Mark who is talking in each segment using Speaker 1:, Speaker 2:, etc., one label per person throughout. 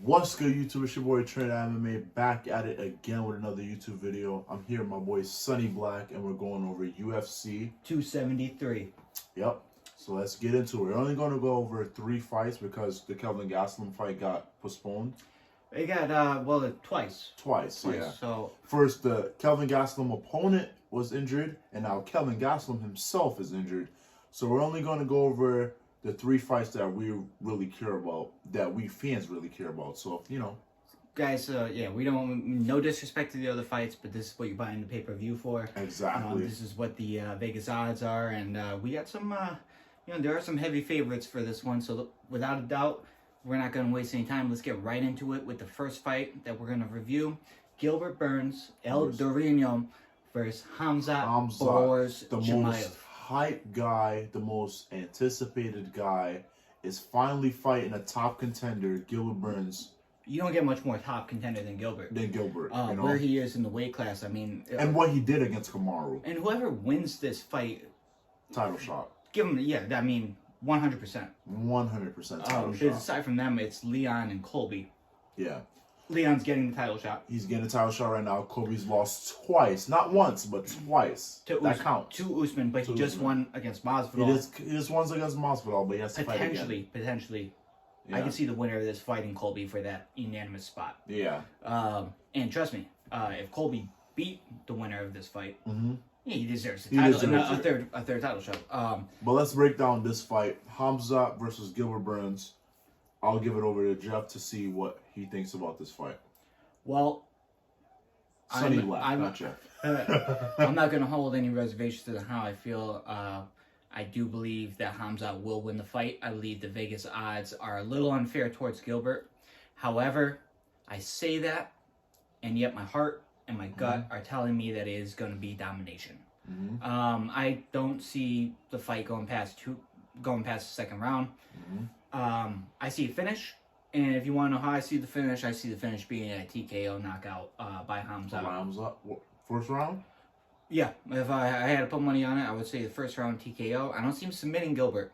Speaker 1: What's good, YouTube? It's your boy Trent MMA back at it again with another YouTube video. I'm here with my boy Sunny Black, and we're going over UFC
Speaker 2: 273.
Speaker 1: Yep. So let's get into it. We're only going to go over 3 fights because the Kelvin Gastelum fight got postponed.
Speaker 2: It got twice.
Speaker 1: Twice, yeah.
Speaker 2: So
Speaker 1: first, the Kelvin Gastelum opponent was injured, and now Kelvin Gastelum himself is injured. So we're only going to go over the 3 fights that we really care about, that we fans really care about. So, you know.
Speaker 2: Guys, we don't, no disrespect to the other fights, but this is what you're buying the pay-per-view for.
Speaker 1: Exactly.
Speaker 2: This is what the Vegas odds are, and we got some, there are some heavy favorites for this one. So without a doubt, we're not going to waste any time. Let's get right into it with the first fight that we're going to review. Gilbert Burns, El Dorino versus Hamza Boars
Speaker 1: the
Speaker 2: Chimaev.
Speaker 1: Most hype guy, the most anticipated guy, is finally fighting a top contender, Gilbert Burns.
Speaker 2: You don't get much more top contender than Gilbert.
Speaker 1: You know?
Speaker 2: Where he is in the weight class, I mean...
Speaker 1: and what he did against Kamaru.
Speaker 2: And whoever wins this fight...
Speaker 1: Title shot.
Speaker 2: Give him, 100%.
Speaker 1: 100% title shot.
Speaker 2: Aside from them, it's Leon and Colby.
Speaker 1: Yeah.
Speaker 2: Leon's getting the title shot.
Speaker 1: He's getting a title shot right now. Colby's lost twice. Not once, but twice. That counts.
Speaker 2: To Usman, but he just won against Masvidal.
Speaker 1: He just won against Masvidal, but he has to fight again.
Speaker 2: Potentially.
Speaker 1: Yeah.
Speaker 2: I can see the winner of this fighting Colby for that unanimous spot.
Speaker 1: Yeah.
Speaker 2: And trust me, if Colby beat the winner of this fight, he deserves a third title shot.
Speaker 1: But let's break down this fight. Hamza versus Gilbert Burns. I'll give it over to Jeff to see what he thinks about this fight.
Speaker 2: Well,
Speaker 1: Sunny Black, not Jeff.
Speaker 2: I'm not going to hold any reservations to how I feel. I do believe that Hamza will win the fight. I believe the Vegas odds are a little unfair towards Gilbert. However, I say that, and yet my heart and my gut are telling me that it is going to be domination. I don't see the fight going past the second round. I see a finish, and if you want to know how I see the finish being a TKO knockout by Hamza.
Speaker 1: First round?
Speaker 2: Yeah, if I had to put money on it, I would say the first round TKO. I don't see him submitting Gilbert.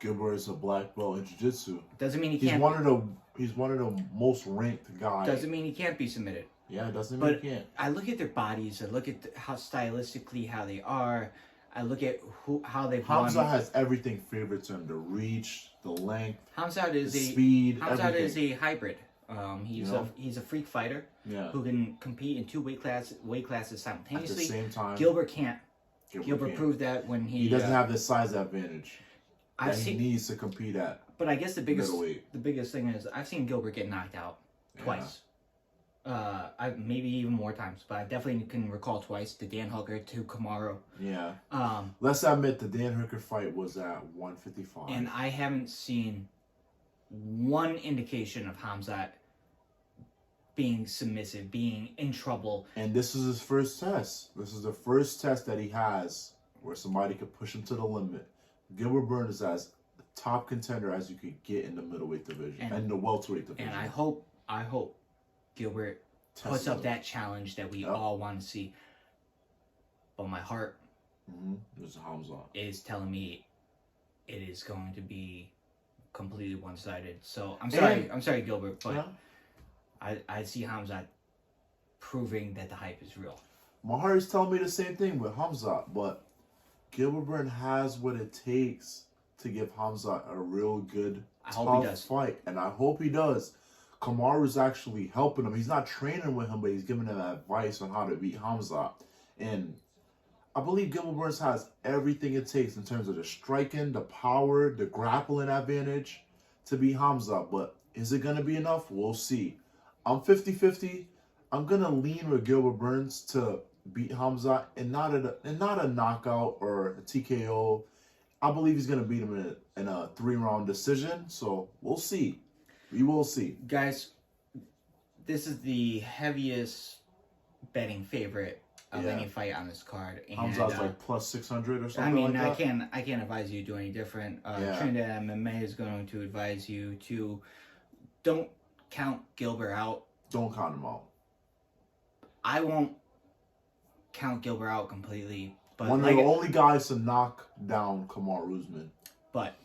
Speaker 1: Gilbert is a black belt in jiu-jitsu.
Speaker 2: Doesn't mean
Speaker 1: he's one of the most ranked guys.
Speaker 2: Doesn't mean he can't be submitted.
Speaker 1: Yeah, it doesn't mean he can't.
Speaker 2: I look at their bodies. I look at how stylistically how they are. I look at how they've
Speaker 1: Hamza has everything favored to him: the reach, the length,
Speaker 2: Hamza is
Speaker 1: the speed.
Speaker 2: Hamza is a hybrid. He's a freak fighter who can compete in 2 weight classes simultaneously.
Speaker 1: At the same time,
Speaker 2: Gilbert can't. Gilbert proved that when he
Speaker 1: doesn't have the size advantage that he needs to compete at.
Speaker 2: But I guess the biggest thing is I've seen Gilbert get knocked out twice. I maybe even more times, but I definitely can recall twice. The Dan Hooker to Kamaru.
Speaker 1: Yeah. Let's admit the Dan Hooker fight was at 155,
Speaker 2: and I haven't seen one indication of Hamzat being submissive, being in trouble.
Speaker 1: And this is his first test. This is the first test that he has where somebody could push him to the limit. Gilbert Burns is as top contender as you could get in the middleweight division and the welterweight division.
Speaker 2: And I hope Gilbert puts up that challenge that we all want to see. But my heart is telling me it is going to be completely one-sided. So I'm sorry, Gilbert, but I see Hamza proving that the hype is real.
Speaker 1: My heart is telling me the same thing with Hamza, but Gilbert Burns has what it takes to give Hamza a real good tough fight, and I hope he does. Kamaru's actually helping him. He's not training with him, but he's giving him advice on how to beat Hamza. And I believe Gilbert Burns has everything it takes in terms of the striking, the power, the grappling advantage to beat Hamza. But is it going to be enough? We'll see. I'm 50-50. I'm going to lean with Gilbert Burns to beat Hamza and not a knockout or a TKO. I believe he's going to beat him in a 3-round decision. So we'll see. We will see.
Speaker 2: Guys, this is the heaviest betting favorite of any fight on this card. And
Speaker 1: Hamza's like plus 600 or something like that.
Speaker 2: I can't advise you to do any different. Trinidad MMA is going to advise you to don't count Gilbert out.
Speaker 1: Don't count him out.
Speaker 2: I won't count Gilbert out completely. But
Speaker 1: one of the only guys to knock down Kamaru Usman.
Speaker 2: But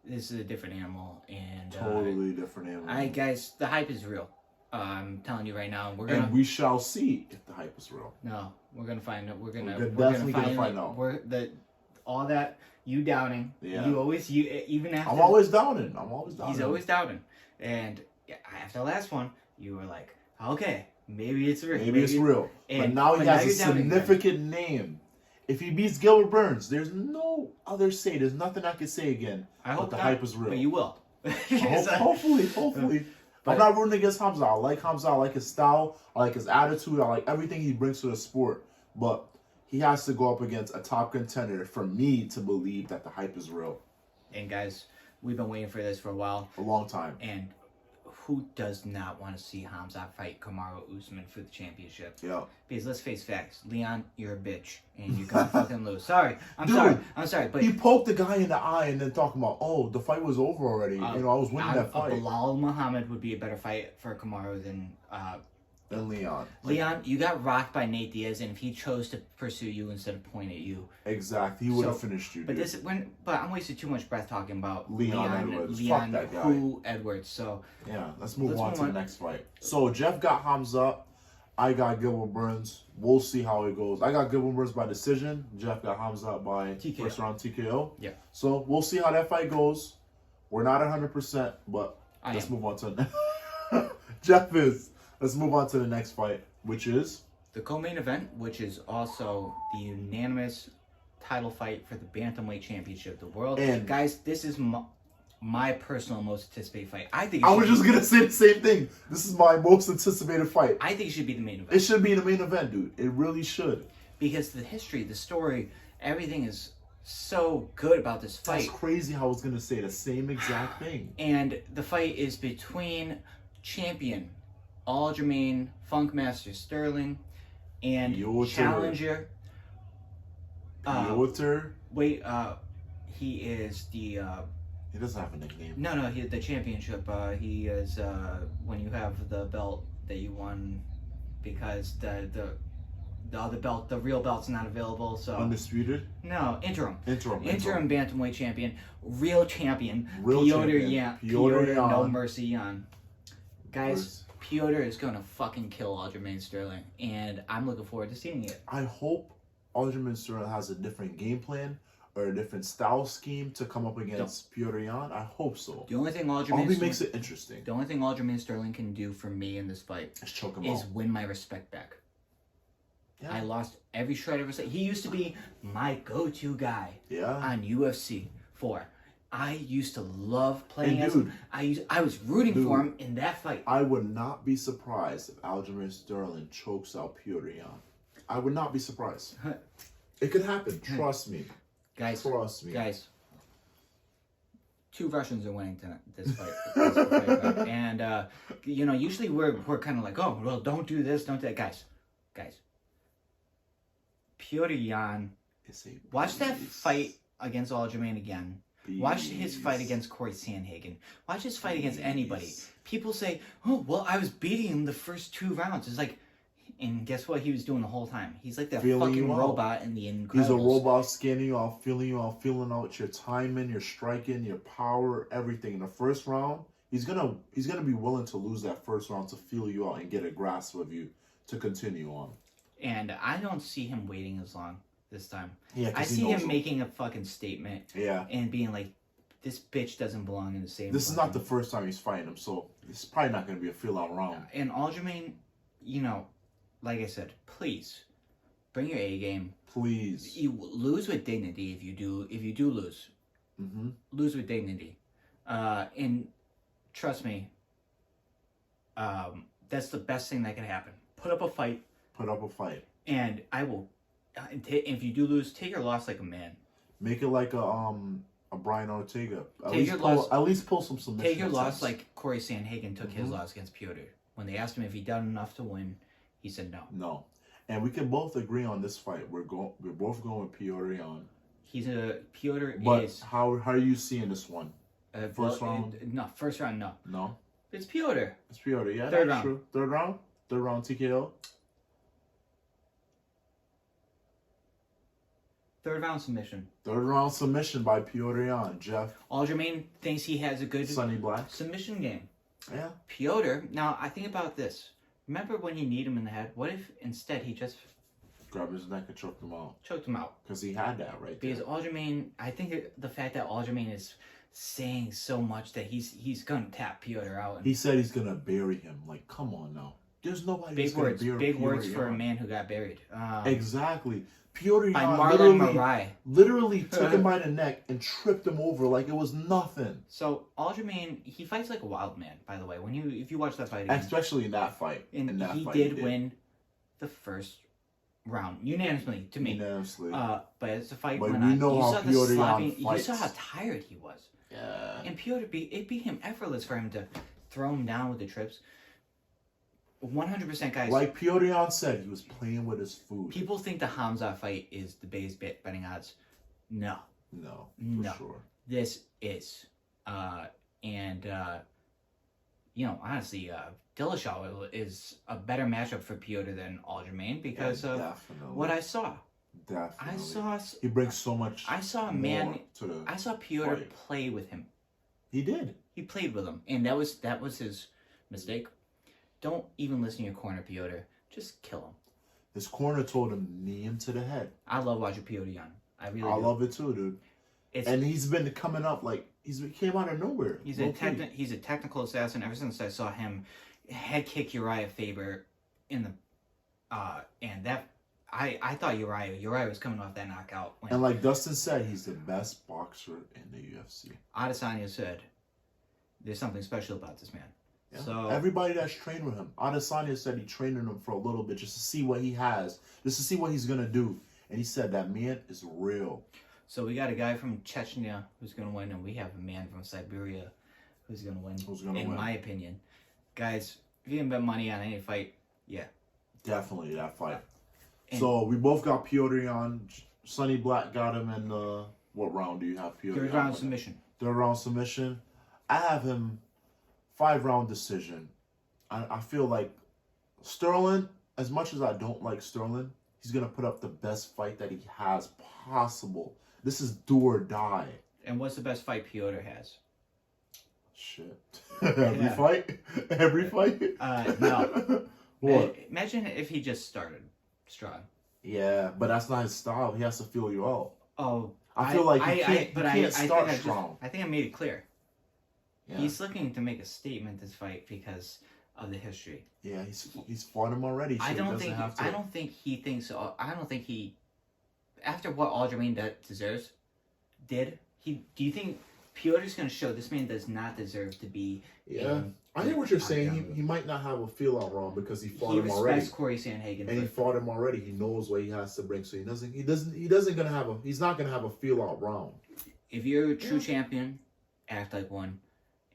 Speaker 2: this is a different animal, and
Speaker 1: totally different animal.
Speaker 2: Guys, the hype is real. I'm telling you right now,
Speaker 1: and we shall see if the hype is real.
Speaker 2: No, we're gonna find out. We're
Speaker 1: definitely gonna find out.
Speaker 2: All that you doubting.
Speaker 1: Yeah.
Speaker 2: Even after.
Speaker 1: I'm always doubting.
Speaker 2: He's always doubting, and after the last one, you were like, okay, maybe it's real.
Speaker 1: Maybe it's real. But now he has a significant name. If he beats Gilbert Burns, there's no other say. There's nothing I can say again.
Speaker 2: I hope
Speaker 1: the hype is real.
Speaker 2: But you will.
Speaker 1: Hopefully. But I'm not rooting against Hamza. I like Hamza. I like his style. I like his attitude. I like everything he brings to the sport. But he has to go up against a top contender for me to believe that the hype is real.
Speaker 2: And guys, we've been waiting for this for a while.
Speaker 1: A long time.
Speaker 2: And who does not want to see Hamza fight Kamaru Usman for the championship?
Speaker 1: Yeah.
Speaker 2: Because let's face facts, Leon, you're a bitch, and you're gonna fucking lose. Sorry, I'm sorry, but
Speaker 1: he poked the guy in the eye and then talking about, oh, the fight was over already. I was winning that fight.
Speaker 2: Bilal Muhammad would be a better fight for Kamaru than
Speaker 1: Leon.
Speaker 2: Leon, you got rocked by Nate Diaz, and if he chose to pursue you instead of point at you,
Speaker 1: exactly, he would have finished you.
Speaker 2: But but I'm wasting too much breath talking about
Speaker 1: Leon Edwards.
Speaker 2: Leon
Speaker 1: Fuck that guy.
Speaker 2: Edwards. So
Speaker 1: yeah, let's move on to the next fight. So Jeff got Hamza, I got Gilbert Burns. We'll see how it goes. I got Gilbert Burns by decision. Jeff got Hamza by first round TKO.
Speaker 2: Yeah.
Speaker 1: So we'll see how that fight goes. We're not 100%, but let's move on to Jeff is. Let's move on to the next fight, which is
Speaker 2: the co-main event, which is also the unanimous title fight for the Bantamweight Championship of the world. And guys, this is my personal most anticipated fight. I was
Speaker 1: just gonna say the same thing. This is my most anticipated fight.
Speaker 2: I think it should be the main event.
Speaker 1: It should be the main event, dude. It really should.
Speaker 2: Because the history, the story, everything is so good about this fight.
Speaker 1: That's crazy how I was gonna say the same exact thing.
Speaker 2: And the fight is between champion Aljamain Funkmaster Sterling and challenger
Speaker 1: Piotr.
Speaker 2: He is the
Speaker 1: he doesn't have a nickname.
Speaker 2: No, he the championship. He is when you have the belt that you won because the other belt, the real belt's not available. So
Speaker 1: undisputed.
Speaker 2: No, interim bantamweight champion,
Speaker 1: champion.
Speaker 2: Piotr No Mercy Yan. Guys, Piotr is gonna fucking kill Aljamain Sterling, and I'm looking forward to seeing it.
Speaker 1: I hope Aljamain Sterling has a different game plan or a different style scheme to come up against Piotr Yan. I hope so.
Speaker 2: The only thing
Speaker 1: makes it interesting.
Speaker 2: The only thing Aljamain Sterling can do for me in this fight
Speaker 1: is choke him out.
Speaker 2: Win my respect back.
Speaker 1: Yeah.
Speaker 2: I lost every shred of respect. He used to be my go-to guy on UFC 4. I used to love playing as him. I was rooting for him in that fight.
Speaker 1: I would not be surprised if Aljamain Sterling chokes out Piotr Yan. I would not be surprised. It could happen. Trust me.
Speaker 2: Guys.
Speaker 1: Trust me.
Speaker 2: Guys. 2 Russians are winning tonight, this fight. And, usually we're kind of like, oh, well, don't do this, don't do that. Guys. Piotr Yan. Watch that fight against Aljamain again. Watch his fight against Corey Sandhagen. Watch his fight against anybody. People say, oh, well, I was beating him the first 2 rounds. It's like, and guess what he was doing the whole time? He's like that fucking robot in the Incredibles.
Speaker 1: He's a robot scanning you out, feeling out your timing, your striking, your power, everything. In the first round, he's gonna be willing to lose that first round to feel you out and get a grasp of you to continue on.
Speaker 2: And I don't see him waiting as long this time.
Speaker 1: Yeah,
Speaker 2: I see him making a fucking statement.
Speaker 1: Yeah.
Speaker 2: And being like, this bitch doesn't belong in the same.
Speaker 1: This is not the first time he's fighting him, so it's probably not going to be a feel-out round.
Speaker 2: And Aljamain, like I said, please bring your A game.
Speaker 1: Please.
Speaker 2: You lose with dignity if you do lose.
Speaker 1: Mm-hmm.
Speaker 2: Lose with dignity. And trust me, that's the best thing that can happen. Put up a fight. And I will. If you do lose, take your loss like a man.
Speaker 1: Make it like a Brian Ortega. At least pull some submission.
Speaker 2: Take your loss like Corey Sandhagen took his loss against Piotr. When they asked him if he'd done enough to win, he said no.
Speaker 1: No, and we can both agree on this fight. We're both going with Piotr Yan.
Speaker 2: But
Speaker 1: how are you seeing this one? First round?
Speaker 2: No, first round. No.
Speaker 1: No.
Speaker 2: It's Piotr.
Speaker 1: Yeah,
Speaker 2: Third
Speaker 1: that's
Speaker 2: round.
Speaker 1: True. Third round TKO.
Speaker 2: Third round submission.
Speaker 1: Third round submission by Piotr Jan. Jeff.
Speaker 2: Aljamain thinks he has a good
Speaker 1: Sonny Black
Speaker 2: submission game.
Speaker 1: Yeah.
Speaker 2: Piotr, now I think about this. Remember when you kneed him in the head? What if instead he just
Speaker 1: grabbed his neck and choked him out?
Speaker 2: Choked him out.
Speaker 1: Because he had that right there.
Speaker 2: Because Aljamain, I think the fact that Aljamain is saying so much that he's gonna tap Piotr out.
Speaker 1: He said he's gonna bury him. Like, come on now. There's nobody.
Speaker 2: Big words. Big words for a man who got buried.
Speaker 1: Exactly. Piotr
Speaker 2: by Marlon Moraes.
Speaker 1: Literally took him by the neck and tripped him over like it was nothing.
Speaker 2: So Aljamain, he fights like a wild man. By the way, if you watch that fight, again,
Speaker 1: especially in that fight,
Speaker 2: he did win the first round unanimously to me.
Speaker 1: Unanimously.
Speaker 2: But as the fight
Speaker 1: but
Speaker 2: went on,
Speaker 1: you saw Piotr
Speaker 2: you saw how tired he was.
Speaker 1: Yeah.
Speaker 2: And Piotr, it beat him effortless for him to throw him down with the trips. 100%, guys.
Speaker 1: Like Piotr Jan said, he was playing with his food.
Speaker 2: People think the Hamza fight is the biggest betting odds. No.
Speaker 1: No,
Speaker 2: no.
Speaker 1: For sure.
Speaker 2: This is. Honestly, Dillashaw is a better matchup for Piotr than Aljamain because of what I saw.
Speaker 1: Definitely. He brings so much.
Speaker 2: I saw a man. I saw Piotr play with him.
Speaker 1: He did.
Speaker 2: He played with him, and that was his mistake. Don't even listen to your corner, Piotr. Just kill him.
Speaker 1: His corner told him knee him to the head.
Speaker 2: I love watching Piotr Jan. I really do.
Speaker 1: love it too, dude. And he's been coming up like he came out of nowhere.
Speaker 2: He's a technical assassin. Ever since I saw him head kick Uriah Faber in the and that I thought Uriah was coming off that knockout.
Speaker 1: And like Dustin said, he's the best boxer in the UFC.
Speaker 2: Adesanya said, "There's something special about this man."
Speaker 1: Yeah.
Speaker 2: So
Speaker 1: everybody that's trained with him, Adesanya said he trained with him for a little bit just to see what he has, just to see what he's gonna do, and he said that man is real.
Speaker 2: So we got a guy from Chechnya who's gonna win, and we have a man from Siberia who's gonna win. In my opinion, guys, if you can bet money on any fight, yeah,
Speaker 1: definitely that fight. So we both got Piotr Jan. Sonny Black got him in what round do you have Piotr?
Speaker 2: Third round submission.
Speaker 1: Third round submission. I have him 5-round decision. I feel like Sterling, as much as I don't like Sterling, he's going to put up the best fight that he has possible. This is do or die.
Speaker 2: And what's the best fight Piotr has?
Speaker 1: Shit. Every fight? Every fight?
Speaker 2: No.
Speaker 1: What?
Speaker 2: Imagine if he just started strong.
Speaker 1: Yeah, but that's not his style. He has to feel you out.
Speaker 2: Oh.
Speaker 1: I feel like he can't start strong.
Speaker 2: I think I made it clear.
Speaker 1: Yeah.
Speaker 2: He's looking to make a statement this fight because of the history.
Speaker 1: Yeah, he's fought him already. So I don't
Speaker 2: think he thinks. I don't think he. After what Aljamain did. Do you think Piotr's going to show this man does not deserve to be?
Speaker 1: Yeah, I hear what you're saying. He might not have a feel out wrong because he fought him already.
Speaker 2: He respects Corey Sandhagen,
Speaker 1: and he fought him already. He knows what he has to bring, so he's not gonna have a feel out round.
Speaker 2: If you're a true champion, act like one.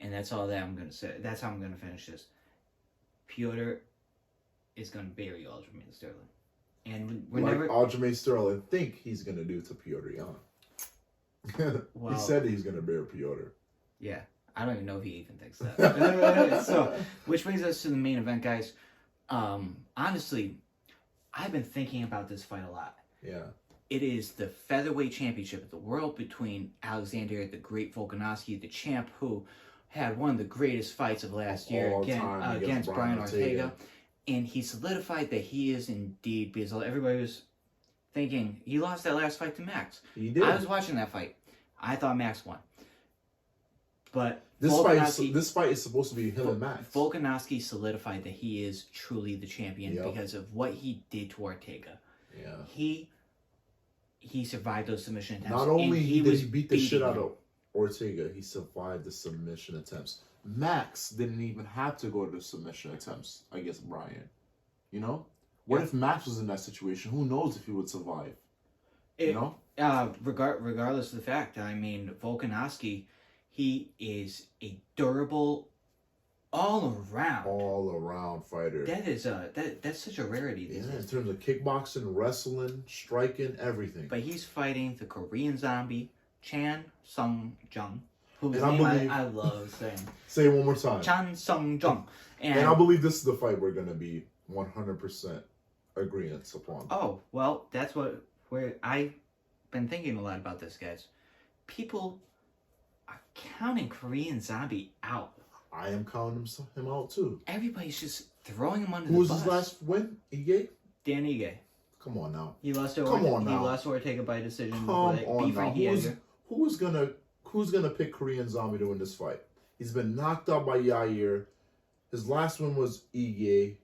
Speaker 2: And that's all that I'm going to say. That's how I'm going to finish this. Piotr is going to bury Aljamain Sterling. And whenever
Speaker 1: Aljamain Sterling think he's going to do to Piotr Jan. He said he's going to bury Piotr.
Speaker 2: Yeah. I don't even know if he even thinks that. So, which brings us to the main event, guys. Honestly, I've been thinking about this fight a lot.
Speaker 1: Yeah.
Speaker 2: It is the featherweight championship of the world between Alexander the Great Volkanovski, the champ who had one of the greatest fights of last year against Brian Ortega. And he solidified that he is indeed, because everybody was thinking he lost that last fight to Max.
Speaker 1: He did.
Speaker 2: I was watching that fight. I thought Max won. But
Speaker 1: this fight is supposed to be him and Max.
Speaker 2: Volkanovski solidified that he is truly the champion because of what he did to Ortega.
Speaker 1: Yeah.
Speaker 2: He survived those submission attempts.
Speaker 1: Not only did he beat the shit out of Ortega, he survived the submission attempts. Max didn't even have to go to the submission attempts against Brian. You know? What if Max was in that situation? Who knows if he would survive?
Speaker 2: Regardless of the fact, I mean, Volkanovski, he is a durable, all-around
Speaker 1: fighter.
Speaker 2: That is that's such a rarity.
Speaker 1: Yeah, in terms of kickboxing, wrestling, striking, everything.
Speaker 2: But he's fighting the Korean zombie, Chan Sung-jung, whose
Speaker 1: name
Speaker 2: I love saying.
Speaker 1: Say it one more time.
Speaker 2: Chan Sung-jung. And
Speaker 1: I believe this is the fight we're going to be 100% agreement upon.
Speaker 2: Oh, well, that's where I been thinking a lot about this, guys. People are counting Korean Zombie out.
Speaker 1: I am counting him out too.
Speaker 2: Everybody's just throwing him under
Speaker 1: Who
Speaker 2: the bus.
Speaker 1: was his last win? Ige?
Speaker 2: Dan Ige.
Speaker 1: Come on now.
Speaker 2: He lost to Ortega by decision.
Speaker 1: Come on now. Who's gonna pick Korean Zombie to win this fight? He's been knocked out by Yair. His last one was Ige.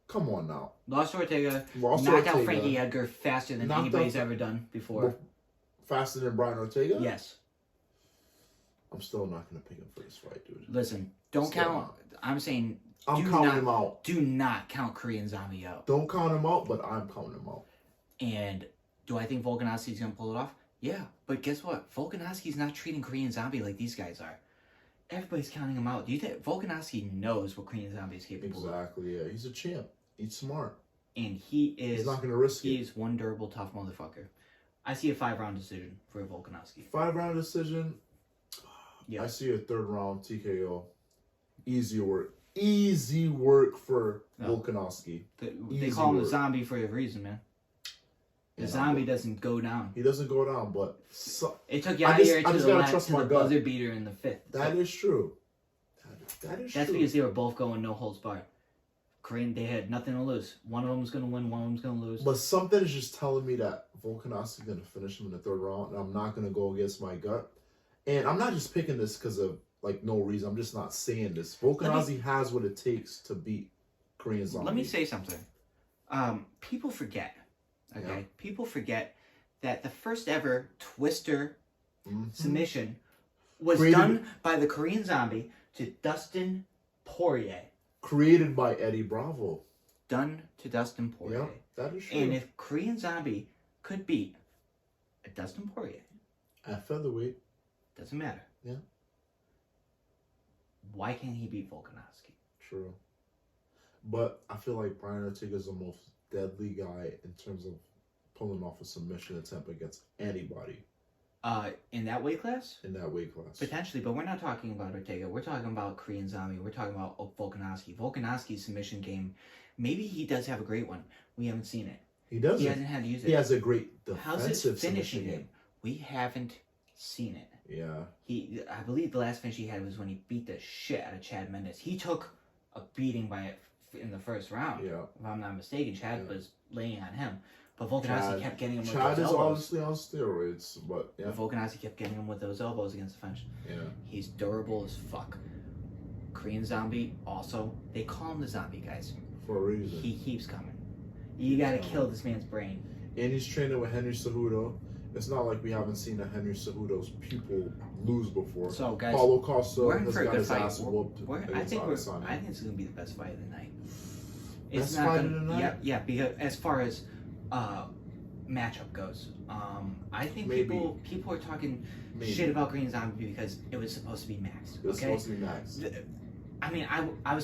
Speaker 1: Come on now.
Speaker 2: Lost to Ortega. Knocked out Frankie Edgar faster than anybody's ever done before.
Speaker 1: Faster than Brian Ortega?
Speaker 2: Yes.
Speaker 1: I'm still not going to pick him for this fight, dude.
Speaker 2: Listen, don't count. I'm saying...
Speaker 1: I'm counting him out.
Speaker 2: Do not count Korean Zombie out.
Speaker 1: Don't count him out, but I'm counting him out.
Speaker 2: And do I think Volkanovski's going to pull it off? Yeah, but guess what? Volkanovski's not treating Korean Zombie like these guys are. Everybody's counting him out. Do you think Volkanovski knows what Korean Zombie is capable of?
Speaker 1: Exactly, yeah. He's a champ. He's smart.
Speaker 2: And he's
Speaker 1: not going to risk it.
Speaker 2: He's one durable, tough motherfucker. I see a 5-round decision for Volkanovski.
Speaker 1: 5-round decision?
Speaker 2: Yeah.
Speaker 1: I see a 3rd round TKO. Easy work. Easy work for Volkanovski.
Speaker 2: They call him the Zombie for a reason, man. The Zombie doesn't go down.
Speaker 1: He doesn't go down, but...
Speaker 2: it took Yair to the buzzer beater in the 5th.
Speaker 1: That is true. That is true.
Speaker 2: That's because they were both going no holds barred. Korean, they had nothing to lose. One of them was going to win, one of them was going to lose.
Speaker 1: But something is just telling me that Volkanovski is going to finish him in the 3rd round, and I'm not going to go against my gut. And I'm not just picking this because of, like, no reason. I'm just not saying this. Volkanovski has what it takes to beat Korean Zombie.
Speaker 2: Let me say something. People forget, okay? Yeah. People forget that the first ever Twister submission was done by the Korean Zombie to Dustin Poirier.
Speaker 1: Created by Eddie Bravo.
Speaker 2: Done to Dustin Poirier.
Speaker 1: Yeah, that is true.
Speaker 2: And if Korean Zombie could beat a Dustin Poirier
Speaker 1: at featherweight,
Speaker 2: doesn't matter.
Speaker 1: Yeah.
Speaker 2: Why can't he beat Volkanovski?
Speaker 1: True. But I feel like Brian Ortega is the most deadly guy in terms of pulling off a submission attempt against anybody.
Speaker 2: In that weight class?
Speaker 1: In that weight class.
Speaker 2: Potentially, but we're not talking about Ortega. We're talking about Korean Zombie. We're talking about Volkanovski. Volkanovski's submission game, maybe he does have a great one. We haven't seen it.
Speaker 1: He doesn't.
Speaker 2: He hasn't had to use it.
Speaker 1: He has a great defensive
Speaker 2: How's his finishing
Speaker 1: game?
Speaker 2: We haven't seen it.
Speaker 1: Yeah.
Speaker 2: I believe the last finish he had was when he beat the shit out of Chad Mendes. He took a beating by it in the 1st round.
Speaker 1: Yeah.
Speaker 2: If I'm not mistaken, Chad was laying on him. But Volkanovski kept getting him with
Speaker 1: Chad
Speaker 2: those elbows.
Speaker 1: Chad is obviously on steroids, but yeah.
Speaker 2: Volkanovski kept getting him with those elbows against the fence.
Speaker 1: Yeah.
Speaker 2: He's durable as fuck. Korean Zombie, also, they call him the Zombie, guys.
Speaker 1: For a reason.
Speaker 2: He keeps coming. You gotta kill this man's brain.
Speaker 1: And he's training with Henry Cejudo. It's not like we haven't seen a Henry Cejudo's pupil lose before.
Speaker 2: So, guys,
Speaker 1: Paulo Costa
Speaker 2: we're in
Speaker 1: has
Speaker 2: for a
Speaker 1: got
Speaker 2: good
Speaker 1: his
Speaker 2: fight.
Speaker 1: ass whooped.
Speaker 2: I think it's going to be the best fight of the night.
Speaker 1: Best fight of the night?
Speaker 2: Yeah, because as far as matchup goes, I think people are talking shit about Korean Zombie because it was supposed to be Max.
Speaker 1: It was supposed to be Max.
Speaker 2: I mean, I was